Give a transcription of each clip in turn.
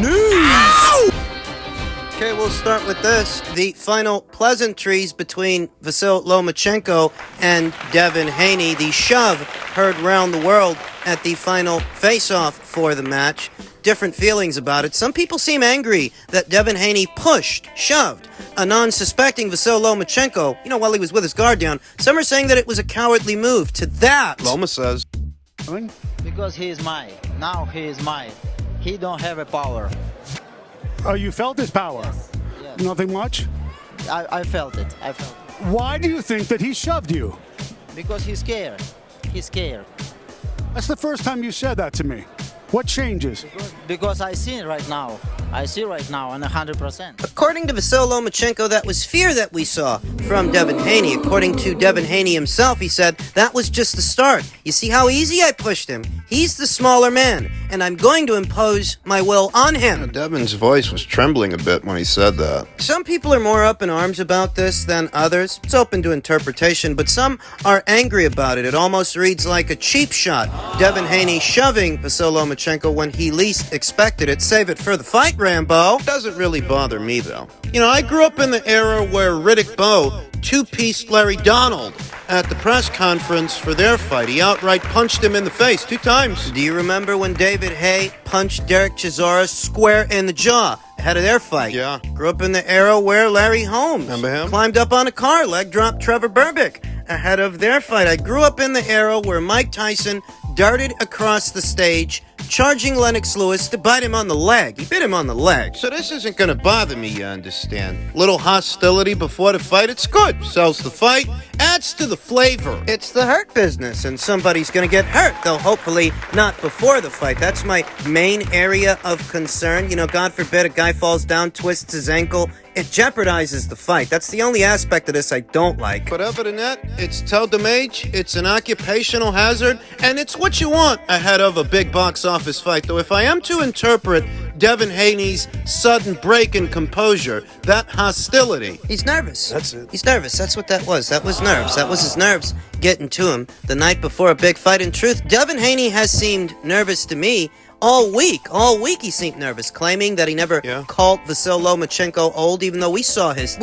news. Okay, we'll start with this. The final pleasantries between Vasyl Lomachenko and Devin Haney. The shove heard round the world at the final face-off for the match. Different feelings about it. Some people seem angry that Devin Haney shoved a non-suspecting Vasyl Lomachenko, while he was with his guard down. Some are saying that it was a cowardly move. To that, Loma says, because he is mine. Now he is mine. He don't have a power. Oh, you felt his power? Yes. Nothing much? I felt it. Why do you think that he shoved you? Because he's scared. He's scared. That's the first time you said that to me. What changes? Because I see it right now. I see right now, and 100%. according to Vasyl Lomachenko, that was fear that we saw from Devin Haney. According to Devin Haney himself, he said, that was just the start. You see how easy I pushed him? He's the smaller man, and I'm going to impose my will on him. Devin's voice was trembling a bit when he said that. Some people are more up in arms about this than others. It's open to interpretation, but some are angry about it. It almost reads like a cheap shot. Devin Haney shoving Vasyl Lomachenko when he least expected it. Save it for the fight, Rambo. Doesn't really bother me, though. I grew up in the era where Riddick Bowe two-pieced Larry Donald at the press conference for their fight. He outright punched him in the face 2 times. Do you remember when David Haye punched Derek Chisora square in the jaw ahead of their fight? Yeah. Grew up in the era where Larry Holmes Remember him? climbed up on a car, leg dropped Trevor Berbick ahead of their fight. I grew up in the era where Mike Tyson darted across the stage, charging Lennox Lewis to bite him on the leg. He bit him on the leg. So this isn't going to bother me, you understand. Little hostility before the fight, it's good. Sells the fight, adds to the flavor. It's the hurt business, and somebody's going to get hurt, though hopefully not before the fight. That's my main area of concern. God forbid a guy falls down, twists his ankle. It jeopardizes the fight. That's the only aspect of this I don't like. But other than that, it's tel damage, it's an occupational hazard, and it's what you want ahead of a big box office fight. Though if I am to interpret Devin Haney's sudden break in composure, that hostility. He's nervous. That's it. He's nervous. That's what that was. That was nerves. That was his nerves getting to him the night before a big fight. In truth, Devin Haney has seemed nervous to me all week. All week he seemed nervous, claiming that he never called Vasyl Lomachenko old, even though we saw his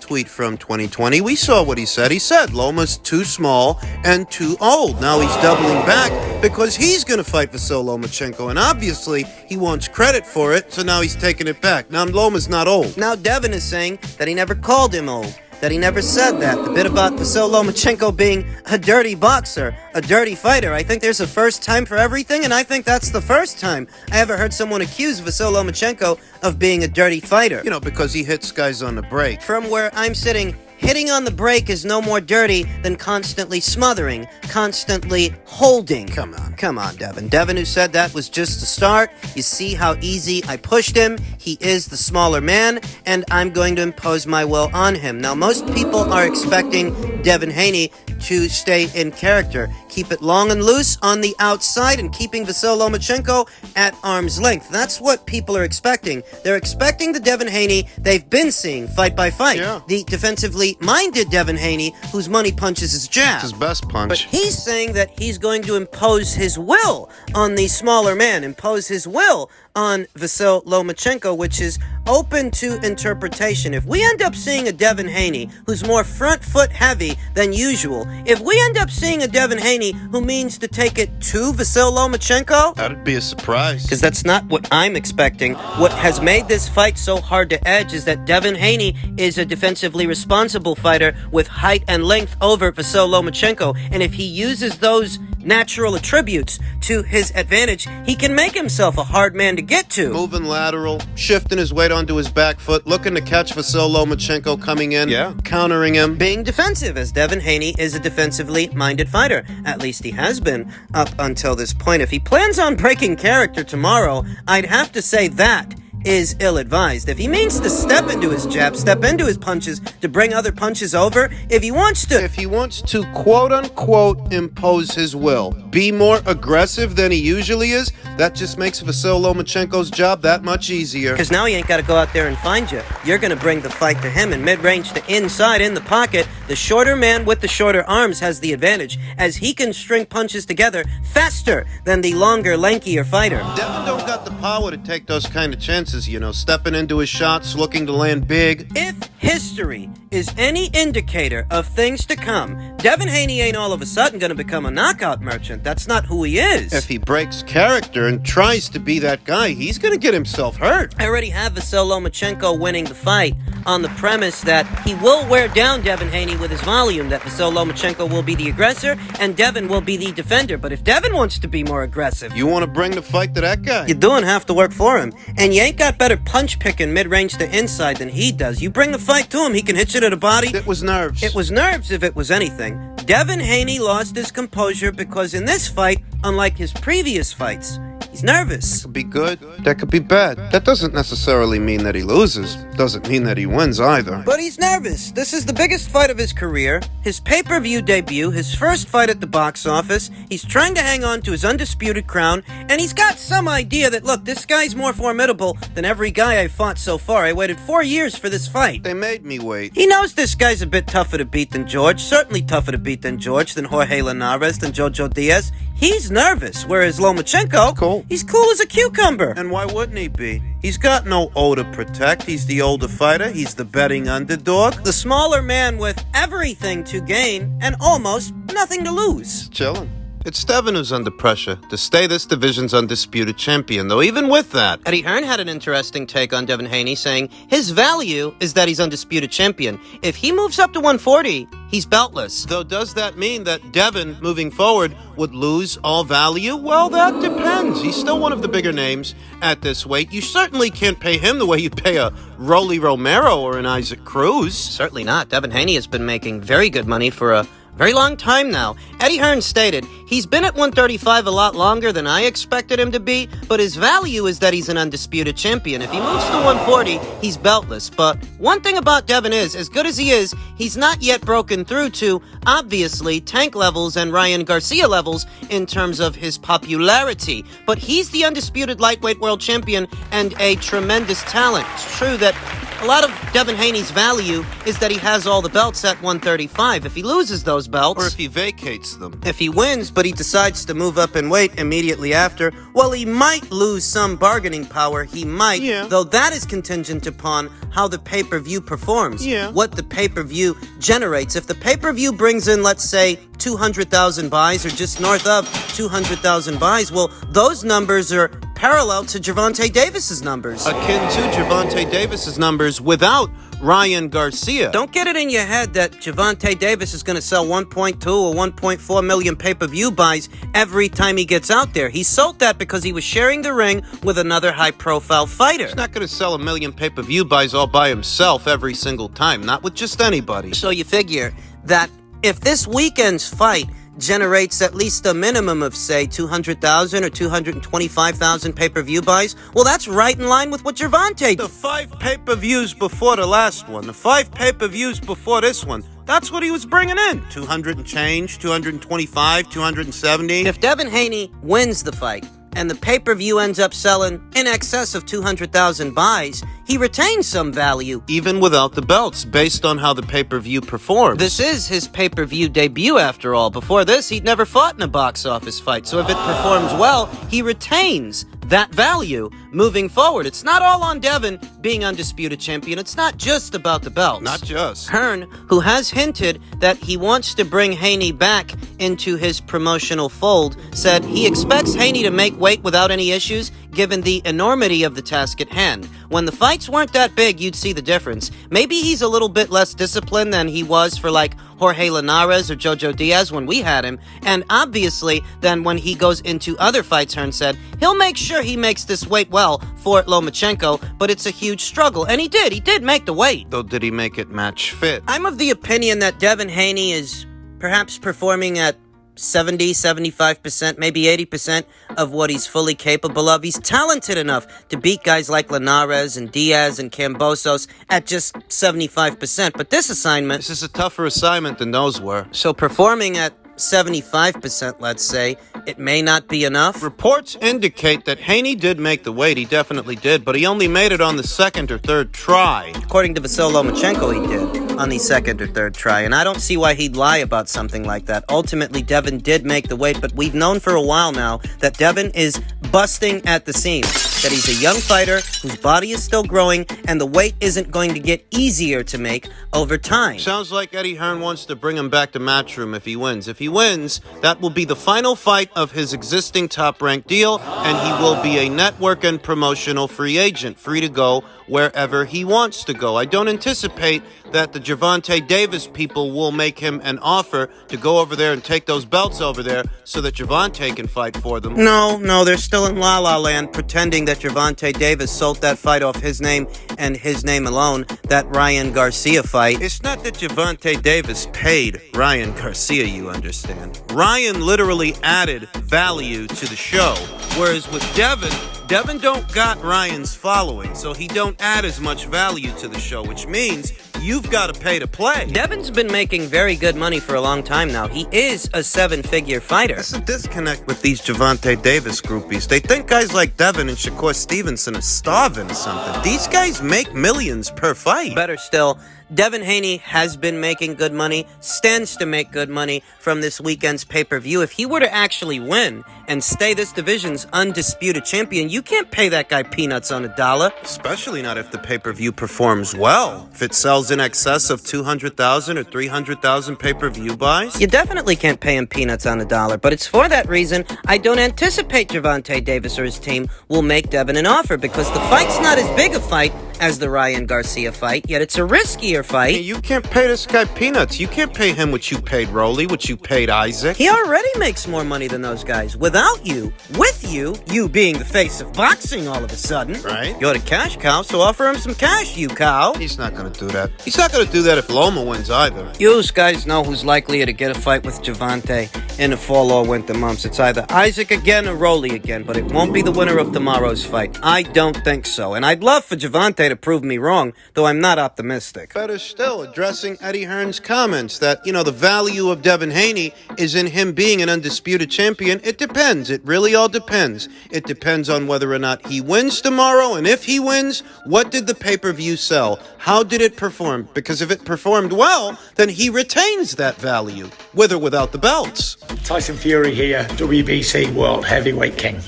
tweet from 2020. We saw what he said. He said Loma's too small and too old. Now he's doubling back because he's going to fight Vasyl Lomachenko, and obviously he wants credit for it, so now he's taking it back. Now Loma's not old. Now Devin is saying that he never called him old, that he never said that. The bit about Vasyl Lomachenko being a dirty boxer, a dirty fighter, I think there's a first time for everything, and I think that's the first time I ever heard someone accuse Vasyl Lomachenko of being a dirty fighter. Because he hits guys on the break. From where I'm sitting, hitting on the break is no more dirty than constantly smothering, constantly holding. Come on, Devin. Devin, who said that was just the start. You see how easy I pushed him. He is the smaller man, and I'm going to impose my will on him. Now, most people are expecting Devin Haney to stay in character, keep it long and loose on the outside, and keeping Vasyl Lomachenko at arm's length. That's what people are expecting. They're expecting the Devin Haney they've been seeing fight by fight. Yeah. The defensively minded Devin Haney, whose money punches his jab. It's his best punch. But he's saying that he's going to impose his will on the smaller man, impose his will on Vasyl Lomachenko, which is open to interpretation. If we end up seeing a Devin Haney who's more front foot heavy than usual, if we end up seeing a Devin Haney who means to take it to Vasyl Lomachenko, That'd be a surprise. because that's not what I'm expecting. What has made this fight so hard to edge is that Devin Haney is a defensively responsible fighter with height and length over Vasyl Lomachenko, and if he uses those natural attributes to his advantage, he can make himself a hard man to get to. Moving lateral, shifting his weight onto his back foot, looking to catch Vasyl Lomachenko coming in, countering him. Being defensive, as Devin Haney is a defensively minded fighter. At least he has been up until this point. If he plans on breaking character tomorrow, I'd have to say that is ill-advised. If he means to step into his jab, step into his punches to bring other punches over, if he wants to quote-unquote impose his will, be more aggressive than he usually is, that just makes Vasyl Lomachenko's job that much easier. because now he ain't got to go out there and find you. You're going to bring the fight to him in mid-range to inside in the pocket. The shorter man with the shorter arms has the advantage, as he can string punches together faster than the longer, lankier fighter. Devin don't got the power to take those kind of chances, stepping into his shots, looking to land big. If history is any indicator of things to come, Devin Haney ain't all of a sudden going to become a knockout merchant. That's not who he is. If he breaks character and tries to be that guy, he's going to get himself hurt. I already have Vasyl Lomachenko winning the fight on the premise that he will wear down Devin Haney with his volume, that Vasyl Lomachenko will be the aggressor and Devin will be the defender. But if Devin wants to be more aggressive, you want to bring the fight to that guy? you're doing half the work for him. And you ain't got better punch picking mid-range to inside than he does. You bring the fight to him, he can hit you to the body. It was nerves. It was nerves if it was anything. Devin Haney lost his composure because in this fight, unlike his previous fights, he's nervous. Could be good, that could be bad. That doesn't necessarily mean that he loses. Doesn't mean that he wins either. But he's nervous. This is the biggest fight of his career, his pay-per-view debut, his first fight at the box office. He's trying to hang on to his undisputed crown, and he's got some idea that, look, this guy's more formidable than every guy I've fought so far. I waited 4 years for this fight. They made me wait. He knows this guy's a bit tougher to beat than George, certainly tougher to beat than George, than Jorge Linares, than Jojo Diaz. He's nervous, whereas Lomachenko, cool. He's cool as a cucumber. And why wouldn't he be? He's got no O to protect. He's the older fighter. He's the betting underdog. The smaller man with everything to gain and almost nothing to lose. Chilling. It's Devin who's under pressure to stay this division's undisputed champion, though even with that... Eddie Hearn had an interesting take on Devin Haney, saying his value is that he's undisputed champion. If he moves up to 140, he's beltless. Though does that mean that Devin, moving forward, would lose all value? Well, that depends. He's still one of the bigger names at this weight. You certainly can't pay him the way you'd pay a Rolly Romero or an Isaac Cruz. Certainly not. Devin Haney has been making very good money for a very long time now. Eddie Hearn stated, he's been at 135 a lot longer than I expected him to be, but his value is that he's an undisputed champion. If he moves to 140, he's beltless. But one thing about Devin is, as good as he is, he's not yet broken through to, obviously, Tank levels and Ryan Garcia levels in terms of his popularity. But he's the undisputed lightweight world champion and a tremendous talent. It's true that a lot of Devin Haney's value is that he has all the belts at 135. If he loses those belts... Or if he vacates them. If he wins, but he decides to move up in weight immediately after, well, he might lose some bargaining power. He might. Yeah. Though that is contingent upon how the pay-per-view performs. Yeah. What the pay-per-view generates. If the pay-per-view brings in, let's say, 200,000 buys or just north of 200,000 buys, well, those numbers are parallel to Gervonta Davis's numbers. Akin to Gervonta Davis's numbers without Ryan Garcia. Don't get it in your head that Gervonta Davis is going to sell 1.2 or 1.4 million pay-per-view buys every time he gets out there. He sold that because he was sharing the ring with another high-profile fighter. He's not going to sell a million pay-per-view buys all by himself every single time, not with just anybody. So you figure that if this weekend's fight generates at least a minimum of, say, 200,000 or 225,000 pay-per-view buys, well, that's right in line with what Gervonta... The 5 pay-per-views before the last one, the 5 pay-per-views before this one, that's what he was bringing in. 200 and change, 225, 270. If Devin Haney wins the fight, and the pay-per-view ends up selling in excess of 200,000 buys, he retains some value. Even without the belts, based on how the pay-per-view performs. This is his pay-per-view debut, after all. Before this, he'd never fought in a box office fight, so if it performs well, he retains that value moving forward. It's not all on Devin being undisputed champion. It's not just about the belts. Not just. Hearn, who has hinted that he wants to bring Haney back into his promotional fold, said he expects Haney to make weight without any issues, given the enormity of the task at hand. When the fights weren't that big, you'd see the difference. Maybe he's a little bit less disciplined than he was for, like, Jorge Linares or Jojo Diaz when we had him, and obviously then when he goes into other fights, Hearn said, he'll make sure he makes this weight well for Lomachenko, but it's a huge struggle, and he did make the weight. Though did he make it match fit? I'm of the opinion that Devin Haney is perhaps performing at 70, 75%, maybe 80% of what he's fully capable of. He's talented enough to beat guys like Linares and Diaz and Kambosos at just 75%. But this assignment... This is a tougher assignment than those were. So performing at 75%, let's say, it may not be enough. Reports indicate that Haney did make the weight. He definitely did, but he only made it on the second or third try. According to Vasyl Lomachenko, he did on the second or third try, and I don't see why he'd lie about something like that. Ultimately, Devin did make the weight, but we've known for a while now that Devin is busting at the seams. that he's a young fighter whose body is still growing and the weight isn't going to get easier to make over time. Sounds like Eddie Hearn wants to bring him back to Matchroom if he wins. If he wins, that will be the final fight of his existing top-ranked deal, and he will be a network and promotional free agent, free to go wherever he wants to go. I don't anticipate that the Gervonta Davis people will make him an offer to go over there and take those belts over there so that Gervonta can fight for them. No, they're still in La La Land pretending that Gervonta Davis sold that fight off his name and his name alone, that Ryan Garcia fight. It's not that Gervonta Davis paid Ryan Garcia, you understand. Ryan literally added value to the show, whereas with Devin don't got Ryan's following, so he don't add as much value to the show, which means you've got to pay to play. Devin's been making very good money for a long time now. He is a seven-figure fighter. There's a disconnect with these Gervonta Davis groupies. They think guys like Devin and Shakur Stevenson are starving or something. These guys make millions per fight. Better still, Devin Haney has been making good money, stands to make good money from this weekend's pay-per-view. If he were to actually win and stay this division's undisputed champion, you can't pay that guy peanuts on a dollar. Especially not if the pay-per-view performs well. If it sells in excess of 200,000 or 300,000 pay-per-view buys. You definitely can't pay him peanuts on a dollar, but it's for that reason I don't anticipate Gervonta Davis or his team will make Devin an offer, because the fight's not as big a fight as the Ryan Garcia fight, yet it's a riskier fight. Hey, you can't pay this guy peanuts. You can't pay him what you paid Rolly, what you paid Isaac. He already makes more money than those guys. Without you, with you being the face of boxing all of a sudden. Right. You're the cash cow, so offer him some cash, you cow. He's not going to do that. He's not going to do that if Loma wins either. You guys know who's likelier to get a fight with Gervonta in the fall or winter months. It's either Isaac again or Rolly again, but it won't be the winner of tomorrow's fight. I don't think so. And I'd love for Gervonta to prove me wrong, though I'm not optimistic. Better still, addressing Eddie Hearn's comments that, the value of Devin Haney is in him being an undisputed champion. It depends. It really all depends. It depends on whether or not he wins tomorrow, and if he wins, what did the pay-per-view sell? How did it perform? Because if it performed well, then he retains that value, with or without the belts. Tyson Fury here, WBC World Heavyweight King.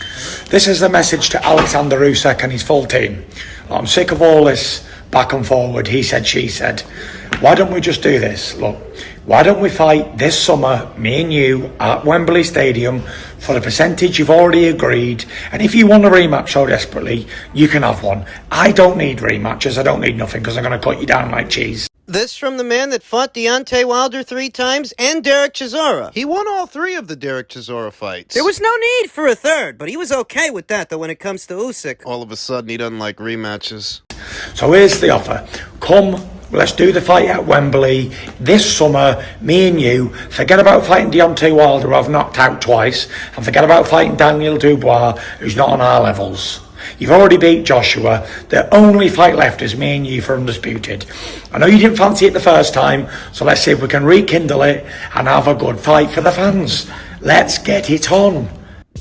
This is the message to Alexander Usyk and his full team. I'm sick of all this back and forward, he said, she said. Why don't we just do this? Look, why don't we fight this summer, me and you, at Wembley Stadium for the percentage you've already agreed, and if you want a rematch so desperately, you can have one. I don't need rematches, I don't need nothing, because I'm going to cut you down like cheese. This from the man that fought Deontay Wilder 3 times and Derek Chisora. He won all 3 of the Derek Chisora fights. There was no need for a third, but he was okay with that, though, when it comes to Usyk. All of a sudden, he doesn't like rematches. So here's the offer. Come, let's do the fight at Wembley this summer, me and you. Forget about fighting Deontay Wilder, who I've knocked out twice, and forget about fighting Daniel Dubois, who's not on our levels. You've already beat Joshua. The only fight left is me and you for undisputed. I know you didn't fancy it the first time, so let's see if we can rekindle it and have a good fight for the fans. Let's get it on.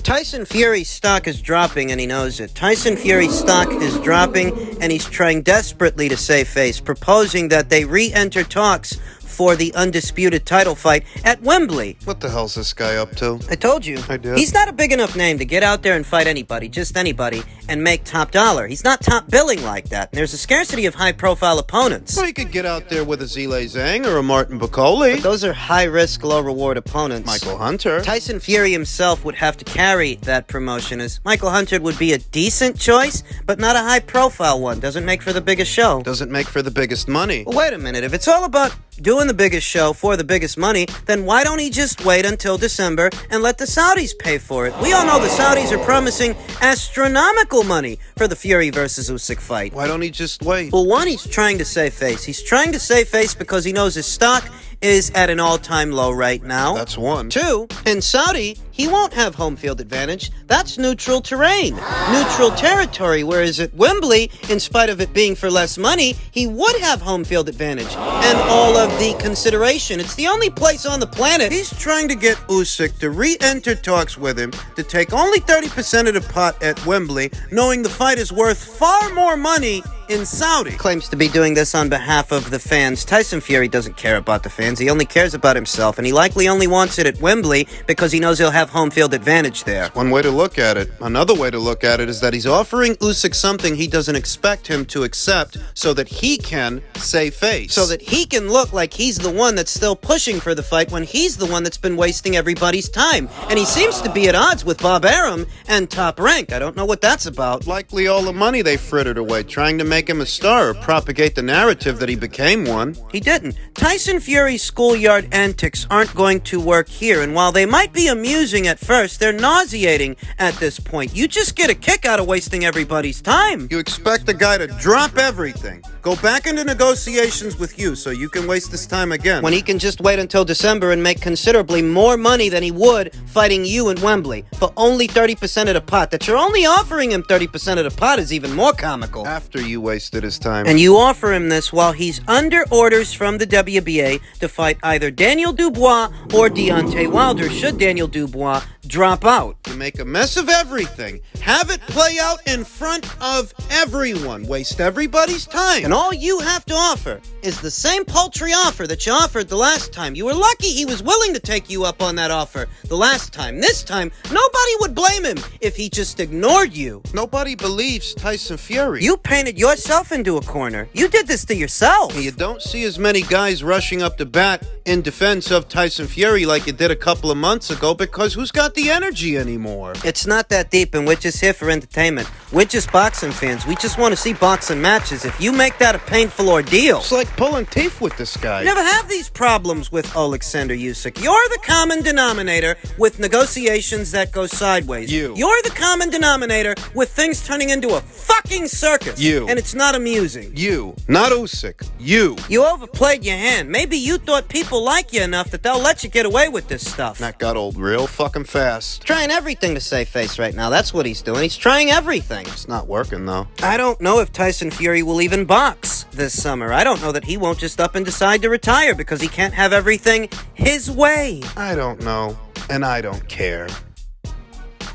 Tyson Fury's stock is dropping, and he knows it. Tyson Fury's stock is dropping, and he's trying desperately to save face, proposing that they re-enter talks for the undisputed title fight at Wembley. What the hell's this guy up to? I told you. I did. He's not a big enough name to get out there and fight anybody, just anybody, and make top dollar. He's not top billing like that. And there's a scarcity of high-profile opponents. Well, he could get out there with a Zile Zhang or a Martin Bacoli. But those are high-risk, low-reward opponents. Michael Hunter. Tyson Fury himself would have to carry that promotion, as Michael Hunter would be a decent choice, but not a high-profile one. Doesn't make for the biggest show. Doesn't make for the biggest money. Well, wait a minute. If it's all about doing the biggest show for the biggest money, then why don't he just wait until December and let the Saudis pay for it? We all know the Saudis are promising astronomical money for the Fury versus Usyk fight. Why don't he just wait? Well, one, he's trying to save face. He's trying to save face because he knows his stock is at an all-time low right now. That's one. 2, in Saudi, he won't have home field advantage. That's neutral terrain, neutral territory, whereas at Wembley, in spite of it being for less money, he would have home field advantage and all of the consideration. It's the only place on the planet. He's trying to get Usyk to re-enter talks with him to take only 30% of the pot at Wembley, knowing the fight is worth far more money in Saudi. Claims to be doing this on behalf of the fans. Tyson Fury doesn't care about the fans. He only cares about himself, and he likely only wants it at Wembley because he knows he'll have home field advantage there. One way to look at it. Another way to look at it is that he's offering Usyk something he doesn't expect him to accept so that he can save face. So that he can look like he's the one that's still pushing for the fight when he's the one that's been wasting everybody's time. And he seems to be at odds with Bob Arum and Top Rank. I don't know what that's about. Likely all the money they frittered away trying to make him a star or propagate the narrative that he became one. He didn't. Tyson Fury's schoolyard antics aren't going to work here, and while they might be amusing at first, they're nauseating at this point. You just get a kick out of wasting everybody's time. You expect the guy to drop everything, go back into negotiations with you so you can waste this time again. When he can just wait until December and make considerably more money than he would fighting you in Wembley for only 30% of the pot. That you're only offering him 30% of the pot is even more comical. After you wasted his time. And you offer him this while he's under orders from the WBA to fight either Daniel Dubois or Deontay Wilder should Daniel Dubois drop out. You make a mess of everything. Have it play out in front of everyone. Waste everybody's time. And all you have to offer is the same paltry offer that you offered the last time. You were lucky he was willing to take you up on that offer the last time. This time, nobody would blame him if he just ignored you. Nobody believes Tyson Fury. You painted yourself into a corner. You did this to yourself. You don't see as many guys rushing up to bat in defense of Tyson Fury like you did a couple of months ago because who's got the energy anymore? It's not that deep, and we're just here for entertainment. We're just boxing fans. We just want to see boxing matches. If you make that a painful ordeal... It's like pulling teeth with this guy. You never have these problems with Alexander Usyk. You're the common denominator with negotiations that go sideways. You. You're the common denominator with things turning into a fucking circus. You. And it's not amusing. You. Not Usyk. You. You overplayed your hand. Maybe you thought people like you enough that they'll let you get away with this stuff. That got old real fucking fast. Trying everything to save face right now. That's what he's doing. He's trying everything. It's not working, though. I don't know if Tyson Fury will even box this summer. I don't know that he won't just up and decide to retire because he can't have everything his way. I don't know, and I don't care.